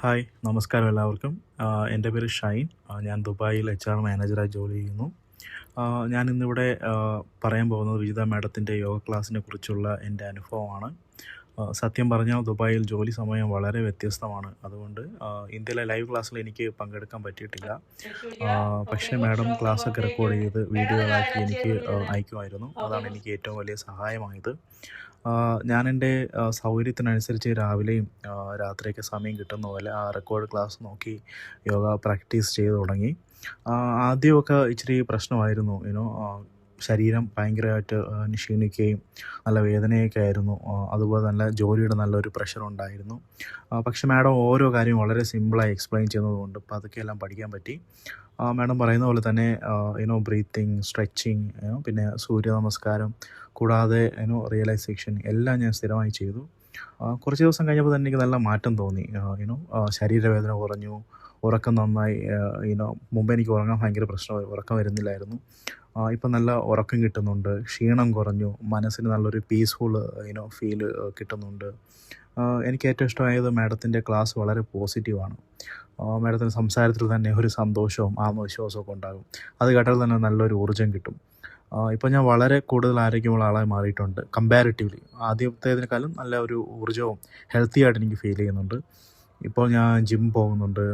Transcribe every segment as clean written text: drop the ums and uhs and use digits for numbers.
Hi, നമസ്കാരം എല്ലാവർക്കും. എൻ്റെ പേര് ഷൈൻ. ഞാൻ ദുബായിൽ HR മാനേജറായി ജോലി ചെയ്യുന്നു. ഞാനിന്നിവിടെ പറയാൻ പോകുന്നത് വിജിത മാഡത്തിൻ്റെ യോഗ ക്ലാസ്സിനെ കുറിച്ചുള്ള എൻ്റെ അനുഭവമാണ്. സത്യം പറഞ്ഞാൽ ദുബായിൽ ജോലി സമയം വളരെ വ്യത്യസ്തമാണ്. അതുകൊണ്ട് ഇന്ത്യയിലെ ലൈവ് ക്ലാസ്സിൽ എനിക്ക് പങ്കെടുക്കാൻ പറ്റിയിട്ടില്ല. പക്ഷേ മാഡം ക്ലാസ്സൊക്കെ റെക്കോർഡ് ചെയ്ത് വീഡിയോകളാക്കി എനിക്ക് അയക്കുമായിരുന്നു. അതാണ് എനിക്ക് ഏറ്റവും വലിയ സഹായമായത്. ഞാനെൻ്റെ സൗകര്യത്തിനനുസരിച്ച് രാവിലെയും രാത്രിയൊക്കെ സമയം കിട്ടുന്ന പോലെ ആ റെക്കോർഡ് ക്ലാസ് നോക്കി യോഗ പ്രാക്ടീസ് ചെയ്ത് തുടങ്ങി. ആദ്യമൊക്കെ ഇച്ചിരി പ്രശ്നമായിരുന്നു. ശരീരം ഭയങ്കരമായിട്ട് ക്ഷീണിക്കുകയും നല്ല വേദനയൊക്കെ ആയിരുന്നു. അതുപോലെ തന്നെ ജോലിയുടെ നല്ലൊരു പ്രഷറുണ്ടായിരുന്നു. പക്ഷേ മാഡം ഓരോ കാര്യവും വളരെ സിമ്പിളായി എക്സ്പ്ലെയിൻ ചെയ്യുന്നതുകൊണ്ട് പതുക്കെ എല്ലാം പഠിക്കാൻ പറ്റി. മാഡം പറയുന്ന പോലെ തന്നെ ബ്രീത്തിങ്, സ്ട്രെച്ചിങ്, പിന്നെ സൂര്യ നമസ്കാരം, കൂടാതെ റിയലൈസേഷൻ എല്ലാം ഞാൻ സ്ഥിരമായി ചെയ്തു. കുറച്ച് ദിവസം കഴിഞ്ഞപ്പോൾ തന്നെ എനിക്ക് നല്ല മാറ്റം തോന്നി. ശരീരവേദന കുറഞ്ഞു, ഉറക്കം നന്നായി. മുമ്പ് എനിക്ക് ഉറങ്ങാൻ ഭയങ്കര പ്രശ്നമായി, ഉറക്കം വരുന്നില്ലായിരുന്നു. ഇപ്പം നല്ല ഉറക്കം കിട്ടുന്നുണ്ട്, ക്ഷീണം കുറഞ്ഞു, മനസ്സിന് നല്ലൊരു പീസ്ഫുൾ ഫീല് കിട്ടുന്നുണ്ട്. എനിക്ക് ഏറ്റവും ഇഷ്ടമായത് മാഡത്തിൻ്റെ ക്ലാസ് വളരെ പോസിറ്റീവാണ്. മാഡത്തിൻ്റെ സംസാരത്തിൽ തന്നെ ഒരു സന്തോഷവും ആത്മവിശ്വാസവും ഒക്കെ ഉണ്ടാകും. അത് കേട്ടാൽ തന്നെ നല്ലൊരു ഊർജ്ജം കിട്ടും. ഇപ്പോൾ ഞാൻ വളരെ കൂടുതൽ ആരോഗ്യമുള്ള ആളായി മാറിയിട്ടുണ്ട്. കമ്പാരിറ്റീവ്ലി ആദ്യത്തേതിനേക്കാളും നല്ല ഒരു ഊർജ്ജവും ഹെൽത്തി ആയിട്ട് എനിക്ക് ഫീൽ ചെയ്യുന്നുണ്ട്. ഇപ്പോൾ ഞാൻ ജിം പോകുന്നുണ്ട്,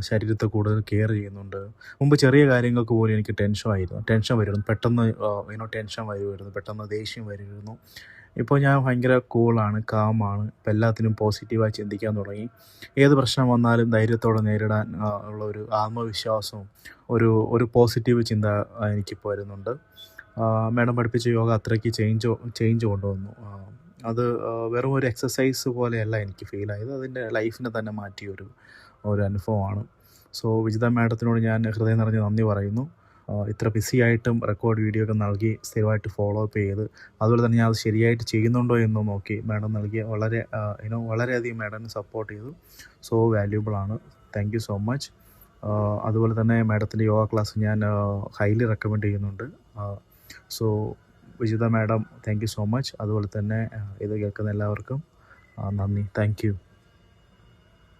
ശരീരത്തെ കൂടുതൽ കെയർ ചെയ്യുന്നുണ്ട്. മുമ്പ് ചെറിയ കാര്യങ്ങൾക്ക് പോലും എനിക്ക് ടെൻഷൻ വരുമായിരുന്നു. പെട്ടെന്ന് ടെൻഷൻ വരുമായിരുന്നു, പെട്ടെന്ന് ദേഷ്യം വരുമായിരുന്നു. ഇപ്പോൾ ഞാൻ ഭയങ്കര കൂളാണ്, കാമാണ്. ഇപ്പോൾ എല്ലാത്തിനും പോസിറ്റീവായി ചിന്തിക്കാൻ തുടങ്ങി. ഏത് പ്രശ്നം വന്നാലും ധൈര്യത്തോടെ നേരിടാൻ ഉള്ളൊരു ആത്മവിശ്വാസവും ഒരു ഒരു പോസിറ്റീവ് ചിന്ത എനിക്കിപ്പോൾ വരുന്നുണ്ട്. മാഡം പഠിപ്പിച്ച യോഗ അത്രയ്ക്ക് ചേഞ്ച് കൊണ്ടുവന്നു. അത് വെറും ഒരു എക്സസൈസ് പോലെയല്ല എനിക്ക് ഫീലായത്, അതിൻ്റെ ലൈഫിനെ തന്നെ മാറ്റിയൊരു അനുഭവമാണ്. സോ വിജിത മാഡത്തിനോട് ഞാൻ ഹൃദയം നിറഞ്ഞ് നന്ദി പറയുന്നു. ഇത്ര ബിസി ആയിട്ടും റെക്കോർഡ് വീഡിയോ ഒക്കെ നൽകി സ്ഥിരമായിട്ട് ഫോളോ അപ്പ് ചെയ്ത്, അതുപോലെ തന്നെ ഞാൻ അത് ശരിയായിട്ട് ചെയ്യുന്നുണ്ടോ എന്ന് നോക്കി മാഡം നൽകിയ വളരെയധികം മാഡം സപ്പോർട്ട് ചെയ്തു. സോ വാല്യുബിളാണ്. Thank you so much. അതുപോലെ തന്നെ മാഡത്തിൻ്റെ യോഗ ക്ലാസ് ഞാൻ ഹൈലി റെക്കമെൻഡ് ചെയ്യുന്നുണ്ട്. So Vijitha madam, thank you so much. അതുപോലെ തന്നെ ഇത് കേൾക്കുന്ന എല്ലാവർക്കും നന്ദി. Thank U.